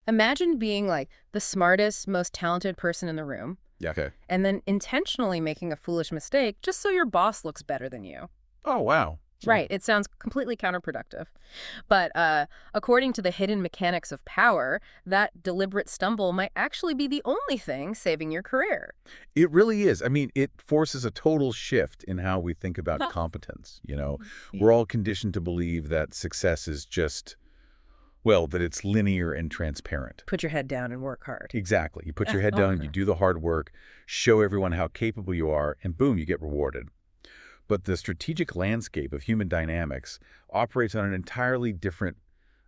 Imagine being like the smartest, most talented person in the room, Yeah, okay. and then intentionally making a foolish mistake just so your boss looks better than you. Oh, wow. Right. It sounds completely counterproductive. But according to the hidden mechanics of power, that deliberate stumble might actually be the only thing saving your career. It really is. I mean, it forces a total shift in how we think about competence, We're all conditioned to believe that success is just, well, that it's linear and transparent. Put your head down and work hard. Exactly. You put your head down, you do the hard work, show everyone how capable you are, and boom, you get rewarded. But the strategic landscape of human dynamics operates on an entirely different,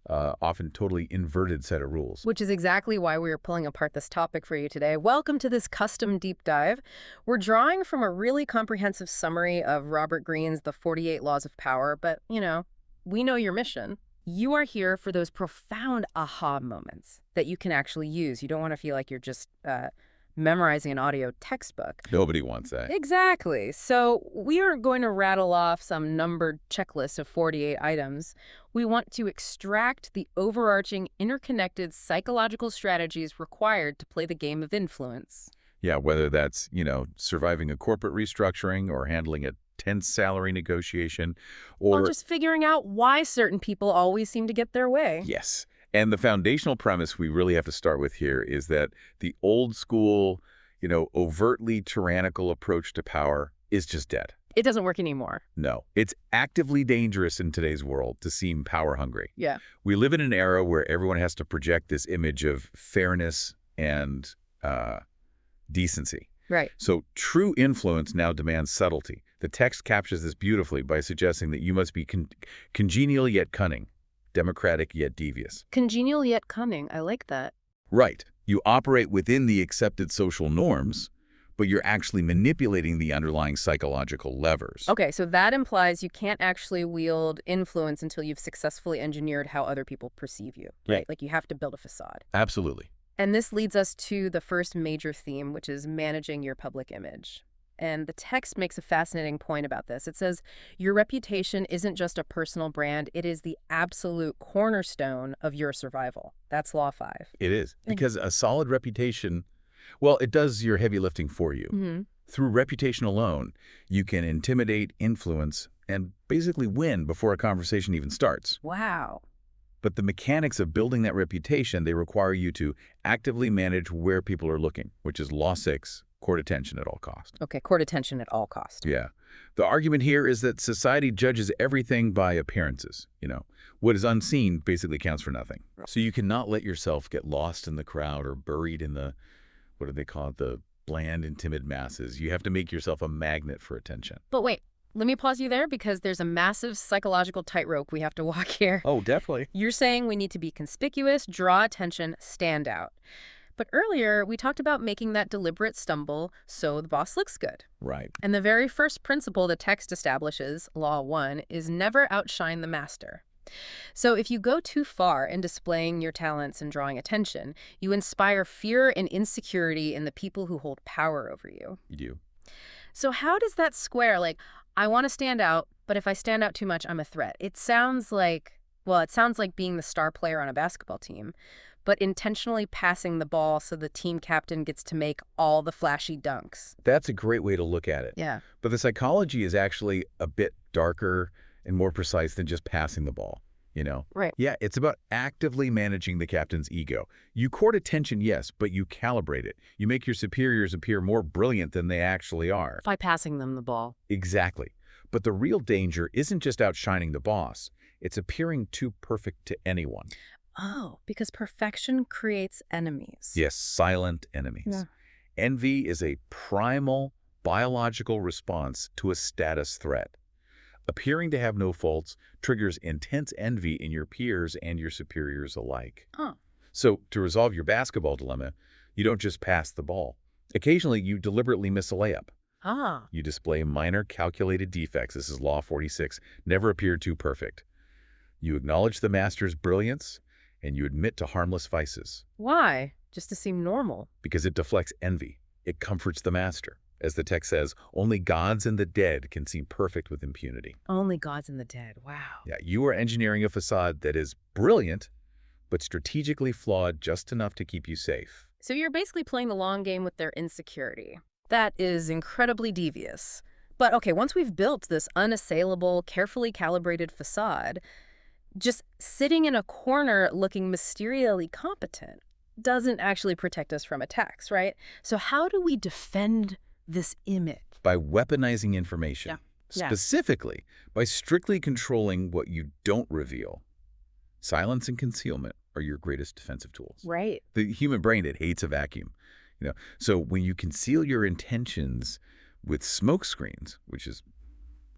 often totally inverted set of rules. Which is exactly why we are pulling apart this topic for you today. Welcome to this custom deep dive. We're drawing from a really comprehensive summary of Robert Greene's The 48 Laws of Power, but, we know your mission. You are here for those profound aha moments that you can actually use. You don't want to feel like you're just memorizing an audio textbook. Nobody wants that. Exactly. So we aren't going to rattle off some numbered checklist of 48 items. We want to extract the overarching, interconnected psychological strategies required to play the game of influence. Yeah, whether that's, surviving a corporate restructuring or handling a tense salary negotiation Or just figuring out why certain people always seem to get their way. Yes. And the foundational premise we really have to start with here is that the old school, overtly tyrannical approach to power is just dead. It doesn't work anymore. No, it's actively dangerous in today's world to seem power hungry. Yeah. We live in an era where everyone has to project this image of fairness and decency. Right. So true influence now demands subtlety. The text captures this beautifully by suggesting that you must be congenial yet cunning, democratic yet devious. Congenial yet cunning. I like that. Right. You operate within the accepted social norms, but you're actually manipulating the underlying psychological levers. Okay, so that implies you can't actually wield influence until you've successfully engineered how other people perceive you, right? Yeah. Like you have to build a facade. Absolutely. And this leads us to the first major theme, which is managing your public image. And the text makes a fascinating point about this. It says, your reputation isn't just a personal brand, it is the absolute cornerstone of your survival. That's Law 5. It is. Because a solid reputation, well, it does your heavy lifting for you. Mm-hmm. Through reputation alone, you can intimidate, influence, and basically win before a conversation even starts. Wow. But the mechanics of building that reputation, they require you to actively manage where people are looking, which is Law 6, court attention at all cost. Okay, court attention at all cost. Yeah. The argument here is that society judges everything by appearances. What is unseen basically counts for nothing. So you cannot let yourself get lost in the crowd or buried in the, what do they call it, the bland and timid masses. You have to make yourself a magnet for attention. But wait, let me pause you there because there's a massive psychological tightrope we have to walk here. Oh, definitely. You're saying we need to be conspicuous, draw attention, stand out. But earlier, we talked about making that deliberate stumble so the boss looks good. Right. And the very first principle the text establishes, Law 1, is never outshine the master. So if you go too far in displaying your talents and drawing attention, you inspire fear and insecurity in the people who hold power over you. You do. So how does that square? Like, I want to stand out, but if I stand out too much, I'm a threat. It sounds like being the star player on a basketball team, but intentionally passing the ball so the team captain gets to make all the flashy dunks. That's a great way to look at it. Yeah. But the psychology is actually a bit darker and more precise than just passing the ball, Right. Yeah, it's about actively managing the captain's ego. You court attention, yes, but you calibrate it. You make your superiors appear more brilliant than they actually are. By passing them the ball. Exactly. But the real danger isn't just outshining the boss. It's appearing too perfect to anyone. Oh, because perfection creates enemies. Yes, silent enemies. Yeah. Envy is a primal biological response to a status threat. Appearing to have no faults triggers intense envy in your peers and your superiors alike. Oh. So to resolve your basketball dilemma, you don't just pass the ball. Occasionally, you deliberately miss a layup. Ah. You display minor calculated defects. This is Law 46. Never appear too perfect. You acknowledge the master's brilliance, and you admit to harmless vices. Why? Just to seem normal. Because it deflects envy. It comforts the master. As the text says, only gods and the dead can seem perfect with impunity. Only gods and the dead. Wow. Yeah, you are engineering a facade that is brilliant, but strategically flawed just enough to keep you safe. So you're basically playing the long game with their insecurity. That is incredibly devious. But okay, once we've built this unassailable, carefully calibrated facade, just sitting in a corner looking mysteriously competent doesn't actually protect us from attacks, right? So how do we defend this image? By weaponizing information. Yeah. Specifically, by strictly controlling what you don't reveal. Silence and concealment are your greatest defensive tools. Right. The human brain, it hates a vacuum. So when you conceal your intentions with smoke screens, which is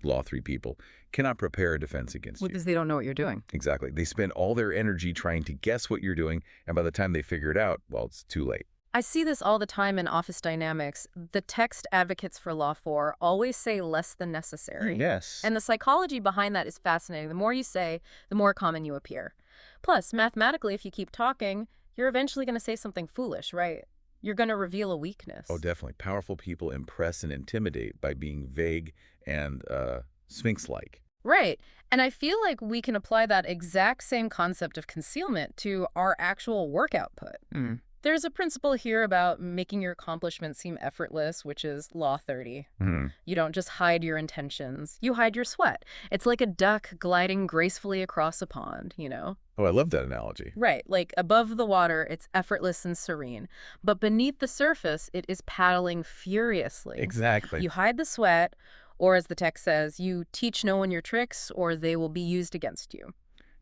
law 3 people, cannot prepare a defense against you. Because they don't know what you're doing. Exactly. They spend all their energy trying to guess what you're doing, and by the time they figure it out, well, it's too late. I see this all the time in office dynamics. The text advocates for Law 4 always say less than necessary. Yes. And the psychology behind that is fascinating. The more you say, the more common you appear. Plus, mathematically, if you keep talking, you're eventually going to say something foolish, right? You're going to reveal a weakness. Oh, definitely. Powerful people impress and intimidate by being vague and Sphinx-like. Right. And I feel like we can apply that exact same concept of concealment to our actual work output. There's a principle here about making your accomplishments seem effortless, which is Law 30. You don't just hide your intentions. You hide your sweat. It's like a duck gliding gracefully across a pond, you know? Oh, I love that analogy. Right. Like above the water, it's effortless and serene. But beneath the surface, it is paddling furiously. Exactly. You hide the sweat, or as the text says, you teach no one your tricks, or they will be used against you.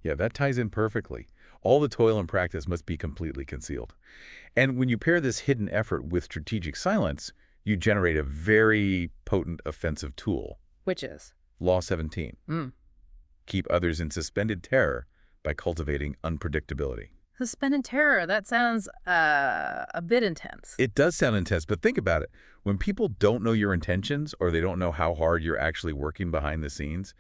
Yeah, that ties in perfectly. All the toil and practice must be completely concealed. And when you pair this hidden effort with strategic silence, you generate a very potent offensive tool. Which is? Law 17. Keep others in suspended terror by cultivating unpredictability. Suspended terror, that sounds a bit intense. It does sound intense, but think about it. When people don't know your intentions or they don't know how hard you're actually working behind the scenes,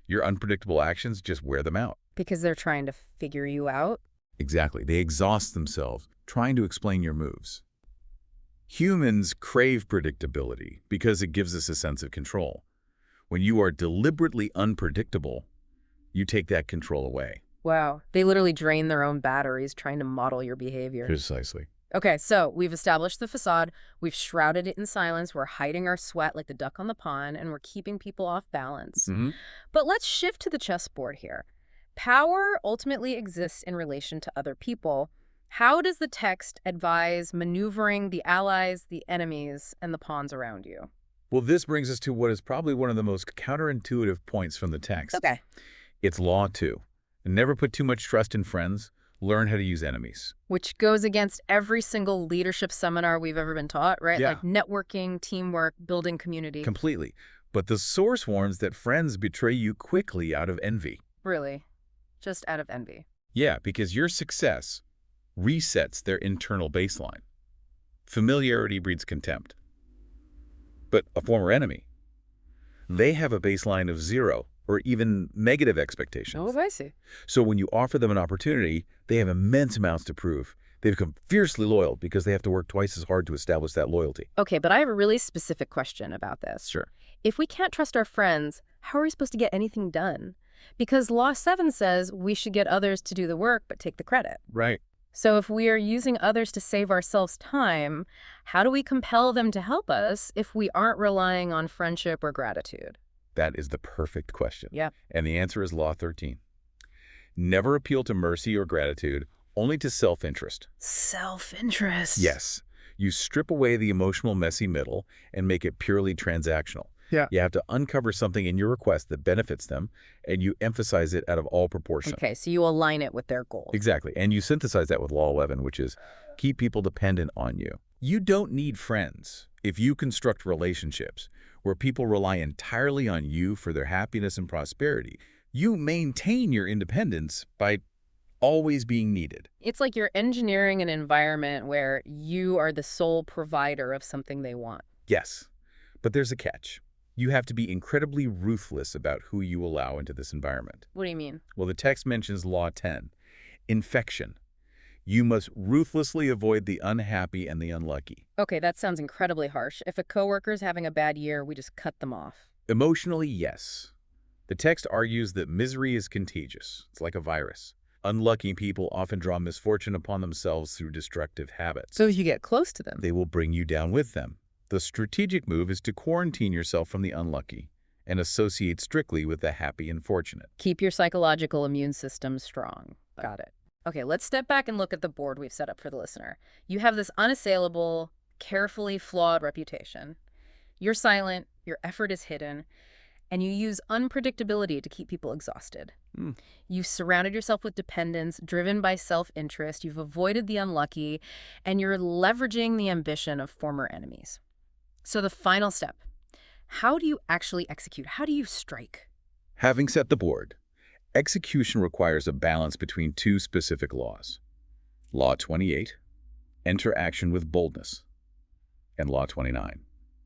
your unpredictable actions just wear them out. Because they're trying to figure you out? Exactly. They exhaust themselves trying to explain your moves. Humans crave predictability because it gives us a sense of control. When you are deliberately unpredictable, you take that control away. Wow. They literally drain their own batteries trying to model your behavior. Precisely. Okay, so we've established the facade, we've shrouded it in silence, we're hiding our sweat like the duck on the pond, and we're keeping people off balance. But let's shift to the chessboard here. Power ultimately exists in relation to other people. How does the text advise maneuvering the allies, the enemies, and the pawns around you? Well, this brings us to what is probably one of the most counterintuitive points from the text. Okay. It's Law 2. Never put too much trust in friends. Learn how to use enemies. Which goes against every single leadership seminar we've ever been taught, right? Yeah. Like networking, teamwork, building community. Completely. But the source warns that friends betray you quickly out of envy. Really? Just out of envy. Yeah, because your success resets their internal baseline. Familiarity breeds contempt. But a former enemy, they have a baseline of 0 or even negative expectations. Oh, I see. So when you offer them an opportunity, they have immense amounts to prove. They become fiercely loyal because they have to work twice as hard to establish that loyalty. Okay, but I have a really specific question about this. Sure. If we can't trust our friends, how are we supposed to get anything done? Because Law 7 says we should get others to do the work but take the credit. Right. So if we are using others to save ourselves time, how do we compel them to help us if we aren't relying on friendship or gratitude? That is the perfect question. Yeah. And the answer is Law 13. Never appeal to mercy or gratitude, only to self-interest. Self-interest. Yes. You strip away the emotional messy middle and make it purely transactional. Yeah. You have to uncover something in your request that benefits them, and you emphasize it out of all proportion. Okay, so you align it with their goals. Exactly. And you synthesize that with Law 11, which is keep people dependent on you. You don't need friends if you construct relationships where people rely entirely on you for their happiness and prosperity. You maintain your independence by always being needed. It's like you're engineering an environment where you are the sole provider of something they want. Yes, but there's a catch. You have to be incredibly ruthless about who you allow into this environment. What do you mean? Well, the text mentions Law 10, infection. You must ruthlessly avoid the unhappy and the unlucky. Okay, that sounds incredibly harsh. If a coworker's having a bad year, we just cut them off. Emotionally, yes. The text argues that misery is contagious. It's like a virus. Unlucky people often draw misfortune upon themselves through destructive habits. So if you get close to them. They will bring you down with them. The strategic move is to quarantine yourself from the unlucky and associate strictly with the happy and fortunate. Keep your psychological immune system strong. Got it. Okay, let's step back and look at the board we've set up for the listener. You have this unassailable, carefully flawed reputation. You're silent, your effort is hidden, and you use unpredictability to keep people exhausted. You've surrounded yourself with dependents, driven by self-interest, you've avoided the unlucky, and you're leveraging the ambition of former enemies. So the final step, how do you actually execute? How do you strike? Having set the board, execution requires a balance between two specific laws. Law 28, enter action with boldness, and Law 29,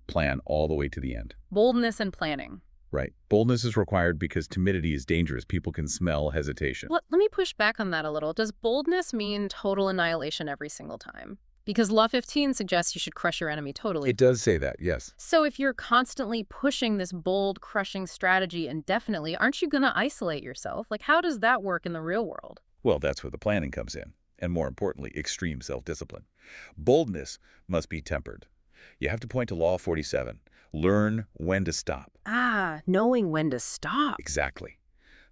plan all the way to the end. Boldness and planning. Right. Boldness is required because timidity is dangerous. People can smell hesitation. Let me push back on that a little. Does boldness mean total annihilation every single time? Because Law 15 suggests you should crush your enemy totally. It does say that, yes. So if you're constantly pushing this bold, crushing strategy indefinitely, aren't you going to isolate yourself? Like, how does that work in the real world? Well, that's where the planning comes in. And more importantly, extreme self-discipline. Boldness must be tempered. You have to point to Law 47. Learn when to stop. Ah, knowing when to stop. Exactly.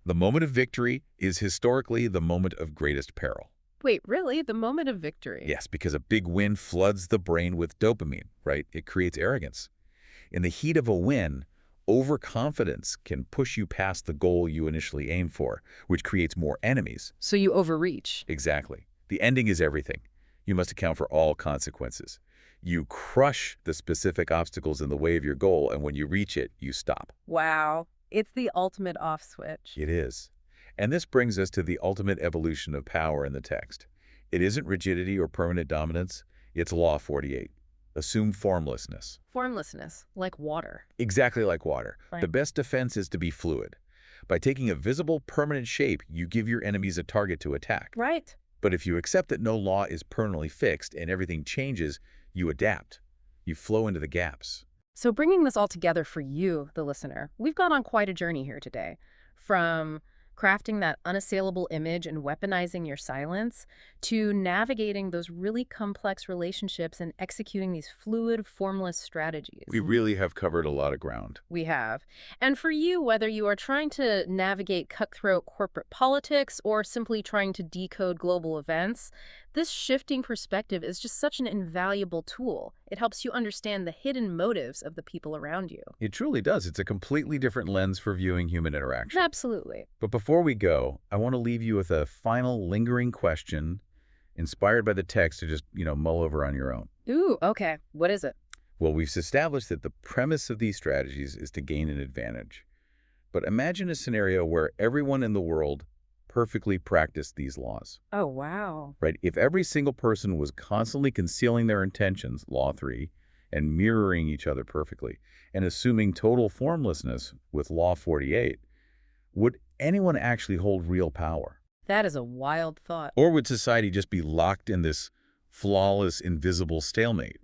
The moment of victory is historically the moment of greatest peril. Wait, really? The moment of victory? Yes, because a big win floods the brain with dopamine, right? It creates arrogance. In the heat of a win, overconfidence can push you past the goal you initially aimed for, which creates more enemies. So you overreach. Exactly. The ending is everything. You must account for all consequences. You crush the specific obstacles in the way of your goal, and when you reach it, you stop. Wow. It's the ultimate off switch. It is. And this brings us to the ultimate evolution of power in the text. It isn't rigidity or permanent dominance. It's Law 48. Assume formlessness. Formlessness, like water. Exactly like water. Right. The best defense is to be fluid. By taking a visible, permanent shape, you give your enemies a target to attack. Right. But if you accept that no law is permanently fixed and everything changes, you adapt. You flow into the gaps. So bringing this all together for you, the listener, we've gone on quite a journey here today. From crafting that unassailable image and weaponizing your silence, to navigating those really complex relationships and executing these fluid, formless strategies. We really have covered a lot of ground. We have. And for you, whether you are trying to navigate cutthroat corporate politics or simply trying to decode global events, this shifting perspective is just such an invaluable tool. It helps you understand the hidden motives of the people around you. It truly does. It's a completely different lens for viewing human interaction. Absolutely. But before we go, I want to leave you with a final lingering question inspired by the text to just, mull over on your own. Ooh, okay. What is it? Well, we've established that the premise of these strategies is to gain an advantage. But imagine a scenario where everyone in the world perfectly practiced these laws. Oh, wow. Right? If every single person was constantly concealing their intentions, Law 3, and mirroring each other perfectly, and assuming total formlessness with Law 48, would anyone actually hold real power? That is a wild thought. Or would society just be locked in this flawless, invisible stalemate,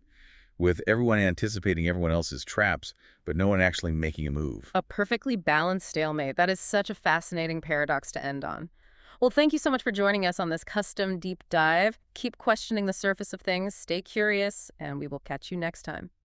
with everyone anticipating everyone else's traps, but no one actually making a move? A perfectly balanced stalemate. That is such a fascinating paradox to end on. Well, thank you so much for joining us on this custom deep dive. Keep questioning the surface of things, stay curious, and we will catch you next time.